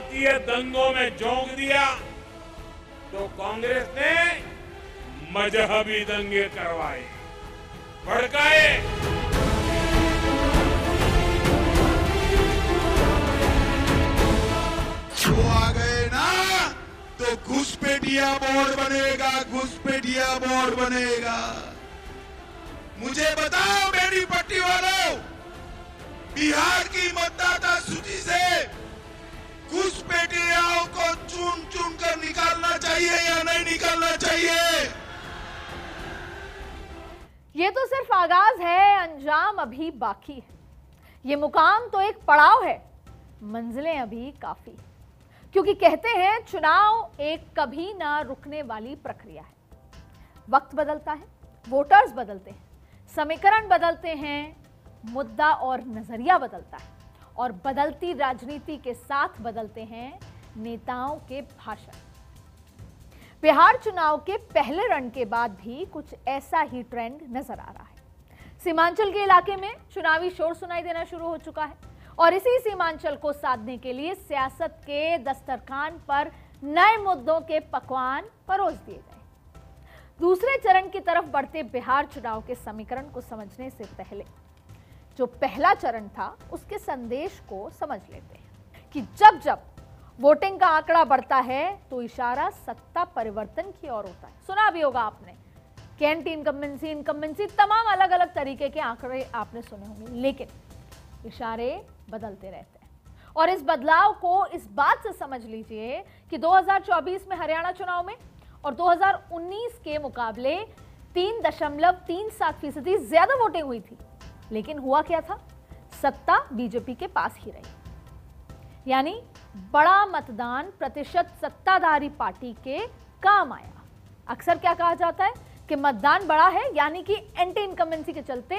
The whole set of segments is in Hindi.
जातीय दंगों में झोंक दिया तो कांग्रेस ने मजहबी दंगे करवाए, भड़काए। वो आ गए ना तो घुसपैठिया बोर्ड बनेगा, घुसपैठिया बोर्ड बनेगा। मुझे बताओ मेरी पट्टी वालों, बिहार की मतदाता सूची से घुसपैठियाओं को चुन चुन कर निकालना चाहिए या नहीं निकालना चाहिए? ये तो सिर्फ आगाज है, अंजाम अभी बाकी है। ये मुकाम तो एक पड़ाव है, मंजिलें अभी काफी है। क्योंकि कहते हैं चुनाव एक कभी ना रुकने वाली प्रक्रिया है। वक्त बदलता है, वोटर्स बदलते हैं, समीकरण बदलते हैं, मुद्दा और नजरिया बदलता है और बदलती राजनीति के साथ बदलते हैं नेताओं के भाषण। बिहार चुनाव के पहले रण के बाद भी कुछ ऐसा ही ट्रेंड नजर आ रहा है। सीमांचल के इलाके में चुनावी शोर सुनाई देना शुरू हो चुका है और इसी सीमांचल को साधने के लिए सियासत के दस्तरखान पर नए मुद्दों के पकवान परोस दिए गए। दूसरे चरण की तरफ बढ़ते बिहार चुनाव के समीकरण को समझने से पहले जो पहला चरण था उसके संदेश को समझ लेते हैं कि जब जब वोटिंग का आंकड़ा बढ़ता है तो इशारा सत्ता परिवर्तन की ओर होता है। सुना भी होगा आपने, कैंटी इनकम्बेंसी, तमाम अलग अलग तरीके के आंकड़े आपने सुने होंगे, लेकिन इशारे बदलते रहते हैं। और इस बदलाव को इस बात से समझ लीजिए कि 2024 में हरियाणा चुनाव में और 2019 के मुकाबले 3.37% ज्यादा वोटिंग हुई थी, लेकिन हुआ क्या था? सत्ता बीजेपी के पास ही रही। यानी बड़ा मतदान प्रतिशत सत्ताधारी पार्टी के काम आया। अक्सर क्या कहा जाता है कि मतदान बड़ा है, यानी कि एंटी इनकम्बेंसी के चलते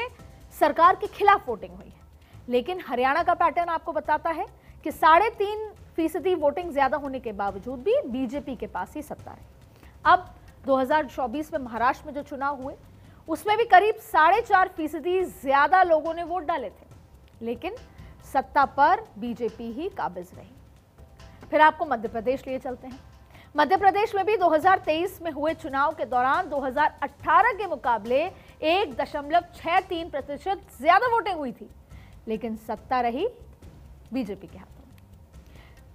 सरकार के खिलाफ वोटिंग हुई है। लेकिन हरियाणा का पैटर्न आपको बताता है कि 3.5% वोटिंग ज्यादा होने के बावजूद भी बीजेपी के पास ही सत्ता रही। अब 2024 में महाराष्ट्र में जो चुनाव हुए उसमें भी करीब 4.5% ज्यादा लोगों ने वोट डाले थे, लेकिन सत्ता पर बीजेपी ही काबिज रही। फिर आपको मध्य प्रदेश लिए चलते हैं। मध्य प्रदेश में भी 2023 में हुए चुनाव के दौरान 2018 के मुकाबले 1.63% ज्यादा वोटिंग हुई थी, लेकिन सत्ता रही बीजेपी के हाथों में।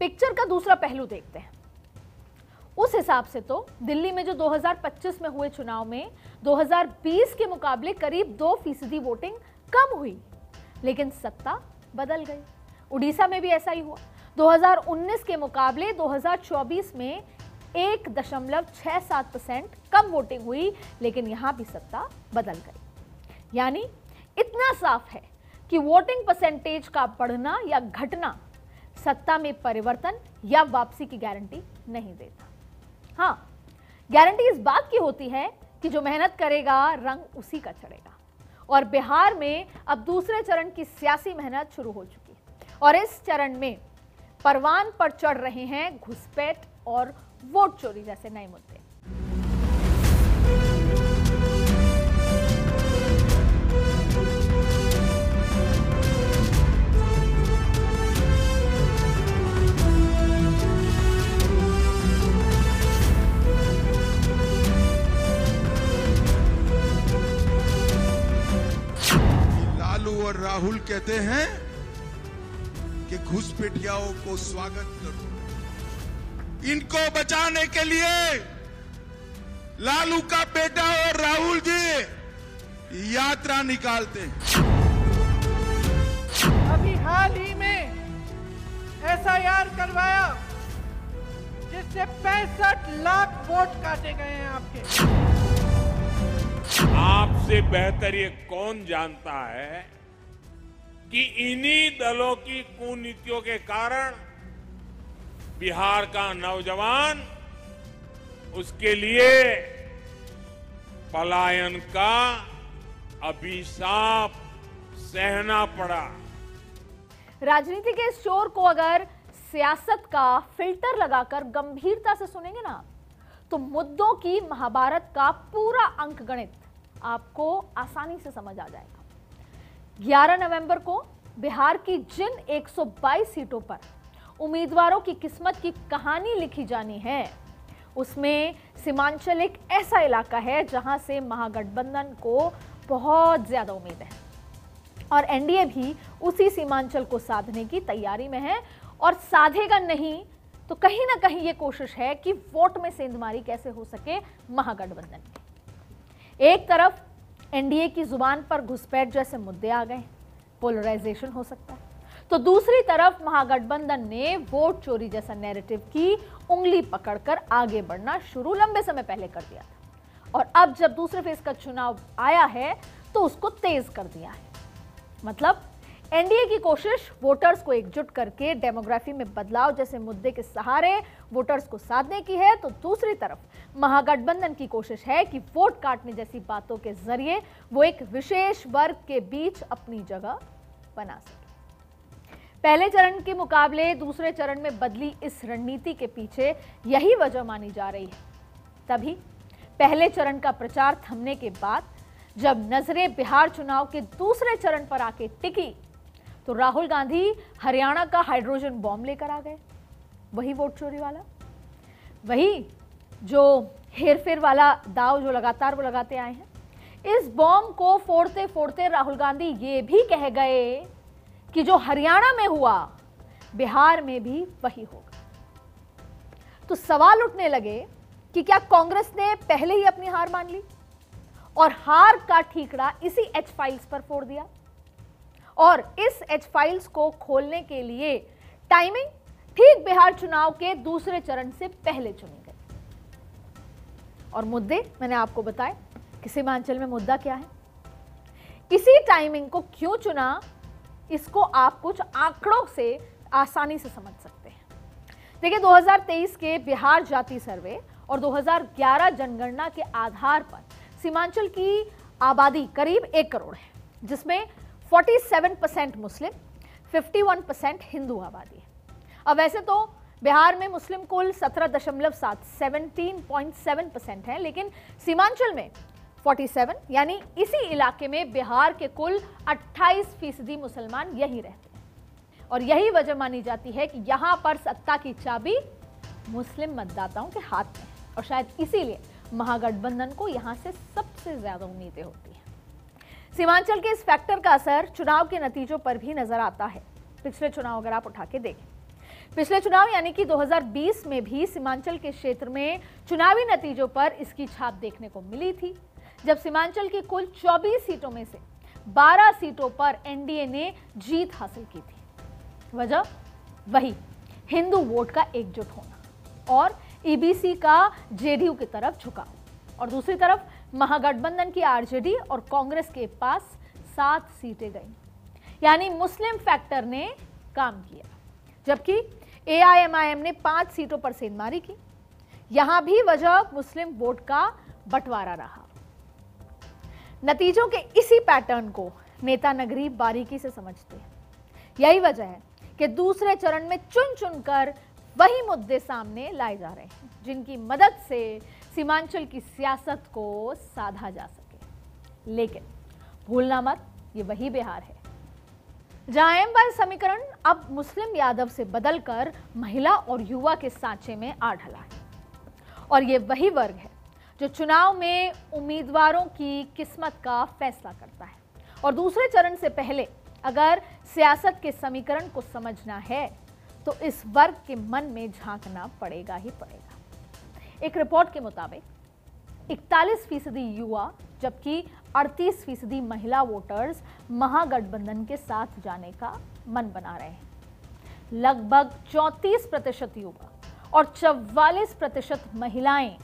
पिक्चर का दूसरा पहलू देखते हैं। उस हिसाब से तो दिल्ली में जो 2025 में हुए चुनाव में 2020 के मुकाबले करीब 2% वोटिंग कम हुई, लेकिन सत्ता बदल गई। उड़ीसा में भी ऐसा ही हुआ। 2019 के मुकाबले 2024 में 1.67% कम वोटिंग हुई, लेकिन यहां भी सत्ता बदल गई। यानी इतना साफ है कि वोटिंग परसेंटेज का बढ़ना या घटना सत्ता में परिवर्तन या वापसी की गारंटी नहीं देता। हाँ, गारंटी इस बात की होती है कि जो मेहनत करेगा रंग उसी का चढ़ेगा। और बिहार में अब दूसरे चरण की सियासी मेहनत शुरू हो चुकी है और इस चरण में परवान पर चढ़ रहे हैं घुसपैठ और वोट चोरी जैसे नए मुद्दे। और राहुल कहते हैं कि घुसपैठियाओं को स्वागत करो। इनको बचाने के लिए लालू का बेटा और राहुल जी यात्रा निकालते हैं। अभी हाल ही में एसआईआर करवाया जिससे 65 लाख वोट काटे गए हैं आपके। आपसे बेहतर ये कौन जानता है कि इन्हीं दलों की कुनीतियों के कारण बिहार का नौजवान उसके लिए पलायन का अभिशाप सहना पड़ा। राजनीति के इस शोर को अगर सियासत का फिल्टर लगाकर गंभीरता से सुनेंगे ना, तो मुद्दों की महाभारत का पूरा अंकगणित आपको आसानी से समझ आ जाएगा। 11 नवंबर को बिहार की जिन 122 सीटों पर उम्मीदवारों की किस्मत की कहानी लिखी जानी है, उसमें सीमांचल एक ऐसा इलाका है जहां से महागठबंधन को बहुत ज्यादा उम्मीद है और एनडीए भी उसी सीमांचल को साधने की तैयारी में है और साधेगा नहीं तो कहीं ना कहीं ये कोशिश है कि वोट में सेंधमारी कैसे हो सके महागठबंधन में। एक तरफ एनडीए की जुबान पर घुसपैठ जैसे मुद्दे आ गए, पोलराइजेशन हो सकता है, तो दूसरी तरफ महागठबंधन ने वोट चोरी जैसा नैरेटिव की उंगली पकड़कर आगे बढ़ना शुरू लंबे समय पहले कर दिया था और अब जब दूसरे फेज का चुनाव आया है तो उसको तेज कर दिया है। मतलब एनडीए की कोशिश वोटर्स को एकजुट करके डेमोग्राफी में बदलाव जैसे मुद्दे के सहारे वोटर्स को साधने की है, तो दूसरी तरफ महागठबंधन की कोशिश है कि वोट काटने जैसी बातों के जरिए वो एक विशेष वर्ग के बीच अपनी जगह बना सके। पहले चरण के मुकाबले दूसरे चरण में बदली इस रणनीति के पीछे यही वजह मानी जा रही है। तभी पहले चरण का प्रचार थमने के बाद जब नजरें बिहार चुनाव के दूसरे चरण पर आके टिकी तो राहुल गांधी हरियाणा का हाइड्रोजन बॉम्ब लेकर आ गए, वही वोट चोरी वाला, वही जो हेरफेर वाला दाव जो लगातार वो लगाते आए हैं। इस बॉम्ब को फोड़ते फोड़ते राहुल गांधी ये भी कह गए कि जो हरियाणा में हुआ बिहार में भी वही होगा। तो सवाल उठने लगे कि क्या कांग्रेस ने पहले ही अपनी हार मान ली और हार का ठीकरा इसी एच फाइल्स पर फोड़ दिया और इस एच फाइल्स को खोलने के लिए टाइमिंग ठीक बिहार चुनाव के दूसरे चरण से पहले चुनी गई। और मुद्दे मैंने आपको बताए कि सीमांचल में मुद्दा क्या है, इसी टाइमिंग को क्यों चुना, इसको आप कुछ आंकड़ों से आसानी से समझ सकते हैं। देखिए 2023 के बिहार जाति सर्वे और 2011 जनगणना के आधार पर सीमांचल की आबादी करीब 1 करोड़ है, जिसमें 47% मुस्लिम, 51% हिंदू आबादी है। अब वैसे तो बिहार में मुस्लिम कुल 17.7% है, लेकिन सीमांचल में 47 यानी इसी इलाके में बिहार के कुल 28% मुसलमान यही रहते हैं और यही वजह मानी जाती है कि यहां पर सत्ता की चाबी मुस्लिम मतदाताओं के हाथ में है और शायद इसीलिए महागठबंधन को यहां से सबसे ज्यादा उम्मीदें होती हैं। सीमांचल के इस फैक्टर का असर चुनाव के नतीजों पर भी नजर आता है। पिछले चुनाव अगर आप उठा के देखें, पिछले चुनाव यानी कि 2020 में भी सीमांचल के क्षेत्र में चुनावी नतीजों पर इसकी छाप देखने को मिली थी, जब सीमांचल की कुल 24 सीटों में से 12 सीटों पर एनडीए ने जीत हासिल की थी। वजह वही हिंदू वोट का एकजुट होना और ईबीसी का जेडीयू की तरफ झुकाव, और दूसरी तरफ महागठबंधन की आरजेडी और कांग्रेस के पास 7 सीटें गईं, यानी मुस्लिम फैक्टर ने काम किया, जबकि एआईएमआईएम ने 5 सीटों पर सेंधमारी की। यहां भी वजह मुस्लिम वोट का बंटवारा रहा। नतीजों के इसी पैटर्न को नेता नगरी बारीकी से समझते हैं। यही वजह है कि दूसरे चरण में चुन चुनकर वही मुद्दे सामने लाए जा रहे हैं जिनकी मदद से सीमांचल की सियासत को साधा जा सके। लेकिन भूलना मत, ये वही बिहार है जहां एमवाई समीकरण अब मुस्लिम यादव से बदलकर महिला और युवा के सांचे में आ ढला है और ये वही वर्ग है जो चुनाव में उम्मीदवारों की किस्मत का फैसला करता है। और दूसरे चरण से पहले अगर सियासत के समीकरण को समझना है तो इस वर्ग के मन में झांकना पड़ेगा ही पड़ेगा। एक रिपोर्ट के मुताबिक 41% युवा जबकि 38% महिला वोटर्स महागठबंधन के साथ जाने का मन बना रहे हैं। लगभग 34% युवा और 44% महिलाएं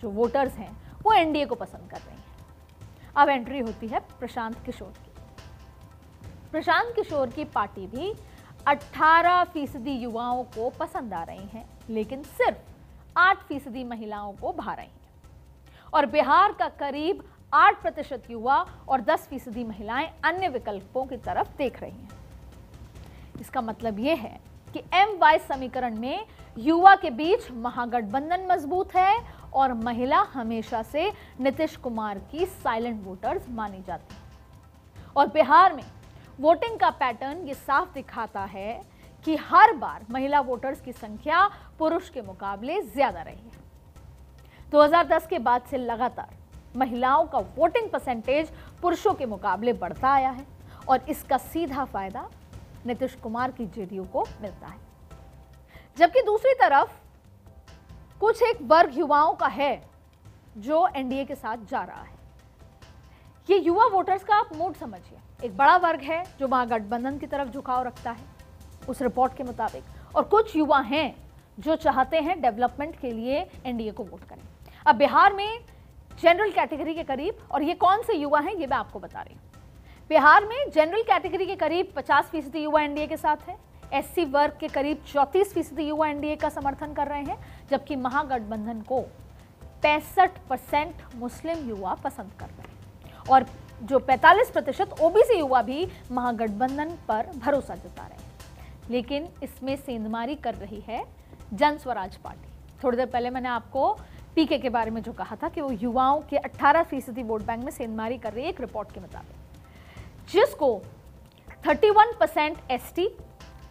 जो वोटर्स हैं वो एनडीए को पसंद कर रही हैं। अब एंट्री होती है प्रशांत किशोर की। प्रशांत किशोर की पार्टी भी 18% युवाओं को पसंद आ रही हैं, लेकिन सिर्फ 8% महिलाओं को भा रही हैं और बिहार का करीब 8% युवा और 10% महिलाएं अन्य विकल्पों की तरफ देख रही हैं। इसका मतलब यह है कि एमवाई समीकरण में युवा के बीच महागठबंधन मजबूत है और महिला हमेशा से नीतीश कुमार की साइलेंट वोटर्स मानी जाती है। और बिहार में वोटिंग का पैटर्न ये साफ दिखाता है कि हर बार महिला वोटर्स की संख्या पुरुष के मुकाबले ज्यादा रही है। 2010 के बाद से लगातार महिलाओं का वोटिंग परसेंटेज पुरुषों के मुकाबले बढ़ता आया है और इसका सीधा फायदा नीतीश कुमार की जेडीयू को मिलता है। जबकि दूसरी तरफ कुछ एक वर्ग युवाओं का है जो एनडीए के साथ जा रहा है। ये युवा वोटर्स का आप मूड समझिए। एक बड़ा वर्ग है जो महागठबंधन की तरफ झुकाव रखता है उस रिपोर्ट के मुताबिक, और कुछ युवा हैं जो चाहते हैं डेवलपमेंट के लिए एनडीए को वोट करें। अब बिहार में जनरल कैटेगरी के करीब, और ये कौन से युवा हैं ये मैं आपको बता रही हूँ। बिहार में जनरल कैटेगरी के करीब 50% युवा एनडीए के साथ हैं। एससी वर्ग के करीब 34% युवा एनडीए का समर्थन कर रहे हैं, जबकि महागठबंधन को 65% मुस्लिम युवा पसंद कर रहे हैं और जो 45% ओबीसी युवा भी महागठबंधन पर भरोसा जता रहे हैं। लेकिन इसमें सेंधमारी कर रही है जन स्वराज पार्टी। थोड़ी देर पहले मैंने आपको पीके के बारे में जो कहा था कि वो युवाओं के 18% वोट बैंक में सेंधमारी कर रही है एक रिपोर्ट के मुताबिक, जिसको 31% एसटी,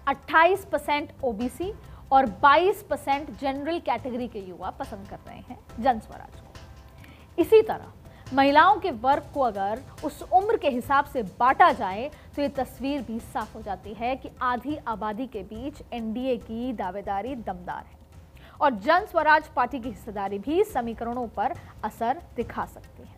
28% ओबीसी और 22% जनरल कैटेगरी के युवा पसंद कर रहे हैं जन स्वराज को। इसी तरह महिलाओं के वर्ग को अगर उस उम्र के हिसाब से बांटा जाए तो ये तस्वीर भी साफ हो जाती है कि आधी आबादी के बीच एनडीए की दावेदारी दमदार है और जन स्वराज पार्टी की हिस्सेदारी भी समीकरणों पर असर दिखा सकती है।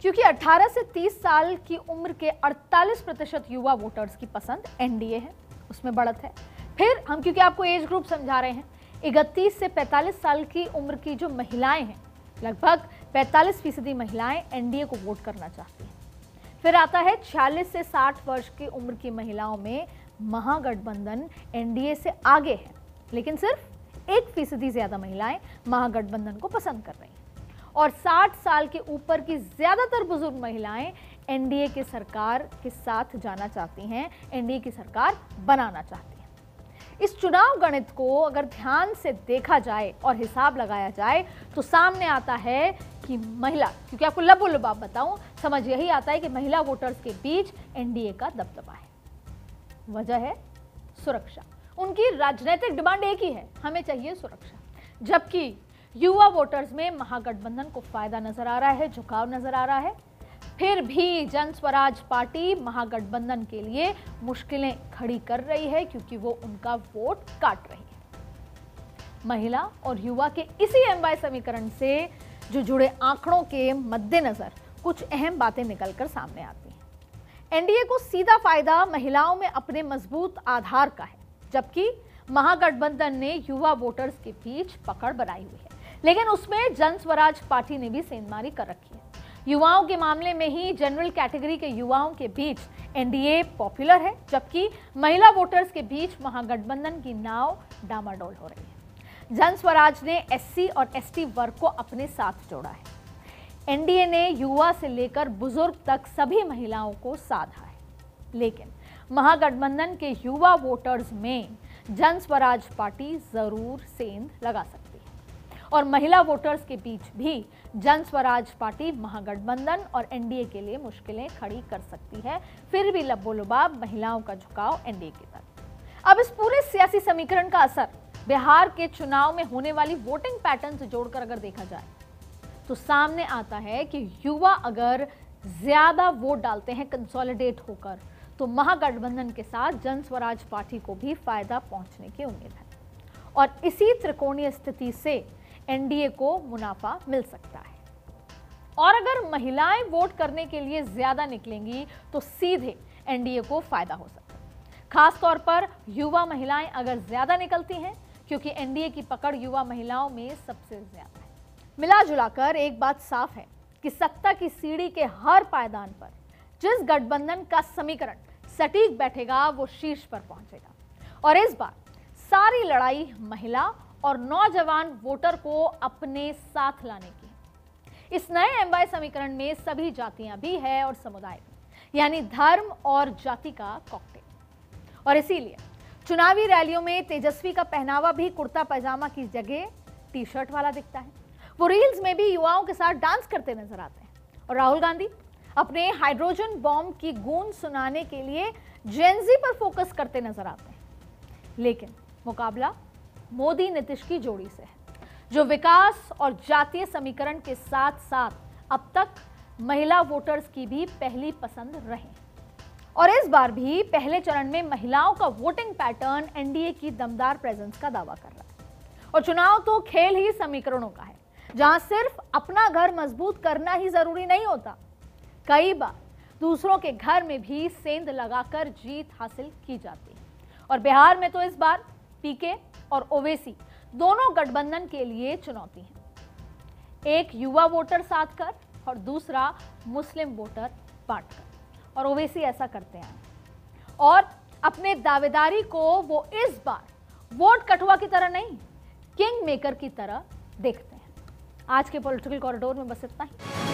क्योंकि 18 से 30 साल की उम्र के 48% युवा वोटर्स की पसंद एनडीए है, उसमें बढ़त है। फिर हम क्योंकि आपको एज ग्रुप समझा रहे हैं, 31 से 45 साल की उम्र की जो महिलाएं हैं, लगभग 45% महिलाएं एनडीए को वोट करना चाहती हैं। फिर आता है 46 से 60 वर्ष की उम्र की महिलाओं में महागठबंधन एनडीए से आगे है, लेकिन सिर्फ 1% ज्यादा महिलाएं महागठबंधन को पसंद कर रही हैं और 60 साल के ऊपर की ज्यादातर बुजुर्ग महिलाएं एनडीए की सरकार के साथ जाना चाहती हैं, एनडीए की सरकार बनाना चाहती हैं। इस चुनाव गणित को अगर ध्यान से देखा जाए और हिसाब लगाया जाए तो सामने आता है कि महिला, क्योंकि आपको लबोलुबाब बताऊं, समझ यही आता है कि महिला वोटर्स के बीच एनडीए का दबदबा है। वजह है सुरक्षा। उनकी राजनीतिक डिमांड एक ही है, हमें चाहिए सुरक्षा। जबकि युवा वोटर्स में महागठबंधन को फायदा नजर आ रहा है, झुकाव नजर आ रहा है। फिर भी जन स्वराज पार्टी महागठबंधन के लिए मुश्किलें खड़ी कर रही है क्योंकि वो उनका वोट काट रही है। महिला और युवा के इसी एमवाई समीकरण से जो जुड़े आंकड़ों के मद्देनजर कुछ अहम बातें निकलकर सामने आती हैं। एनडीए को सीधा फायदा महिलाओं में अपने मजबूत आधार का है, जबकि महागठबंधन ने युवा वोटर्स के बीच पकड़ बनाई हुई है, लेकिन उसमें जन स्वराज पार्टी ने भी सेंधमारी कर रखी है। युवाओं के मामले में ही जनरल कैटेगरी के युवाओं के बीच एनडीए पॉपुलर है, जबकि महिला वोटर्स के बीच महागठबंधन की नाव डामाडोल हो रही है। जन स्वराज ने एससी और एसटी वर्ग को अपने साथ जोड़ा है। एनडीए ने युवा से लेकर बुजुर्ग तक सभी महिलाओं को साधा है, लेकिन महागठबंधन के युवा वोटर्स में जन स्वराज पार्टी जरूर सेंध लगा सकती है और महिला वोटर्स के बीच भी जन स्वराज पार्टी महागठबंधन और एनडीए के लिए मुश्किलें खड़ी कर सकती है। फिर भी लबोलुबाब महिलाओं का झुकाव एनडीए की तरफ। अब इस पूरे सियासी समीकरण का असर बिहार के चुनाव में होने वाली वोटिंग पैटर्न से जोड़कर अगर देखा जाए तो सामने आता है कि युवा अगर ज्यादा वोट डालते हैं कंसोलिडेट होकर तो महागठबंधन के साथ जन स्वराज पार्टी को भी फायदा पहुंचने की उम्मीद है और इसी त्रिकोणीय स्थिति से एनडीए को मुनाफा मिल सकता है। और अगर महिलाएं वोट करने के लिए ज्यादा निकलेंगी तो सीधे एनडीए को फायदा हो सकता है। खास तौर पर युवा महिलाएं अगर ज्यादा निकलती हैं, क्योंकि एनडीए की पकड़ युवा महिलाओं में सबसे ज्यादा है। मिला जुलाकर एक बात साफ है कि सत्ता की सीढ़ी के हर पायदान पर जिस गठबंधन का समीकरण सटीक बैठेगा वो शीर्ष पर पहुंचेगा और इस बार सारी लड़ाई महिला और नौजवान वोटर को अपने साथ लाने की है। इस नए एमवाई समीकरण में सभी जातियां भी है और समुदाय भी, यानी धर्म और जाति का कॉकटेल। और इसीलिए चुनावी रैलियों में तेजस्वी का पहनावा भी कुर्ता पैजामा की जगह टी शर्ट वाला दिखता है। वो रील्स में भी युवाओं के साथ डांस करते नजर आते हैं और राहुल गांधी अपने हाइड्रोजन बॉम्ब की गूंज सुनाने के लिए जेनजी पर फोकस करते नजर आते हैं। लेकिन मुकाबला मोदी नीतीश की जोड़ी से है, जो विकास और जातीय समीकरण के साथ साथ अब तक महिला वोटर्स की भी पहली पसंद रहे और इस बार भी पहले चरण में महिलाओं का वोटिंग पैटर्न एनडीए की दमदार प्रेजेंस का दावा कर रहा है। और चुनाव तो खेल ही समीकरणों का है, जहां सिर्फ अपना घर मजबूत करना ही जरूरी नहीं होता, कई बार दूसरों के घर में भी सेंध लगाकर जीत हासिल की जाती है। और बिहार में तो इस बार पीके और ओवैसी दोनों गठबंधन के लिए चुनौती है, एक युवा वोटर साथ कर और दूसरा मुस्लिम वोटर बांटकर। और ओवैसी ऐसा करते हैं और अपने दावेदारी को वो इस बार वोट कठुआ की तरह नहीं, किंग मेकर की तरह देखते हैं। आज के पॉलिटिकल कॉरिडोर में बस इतना ही।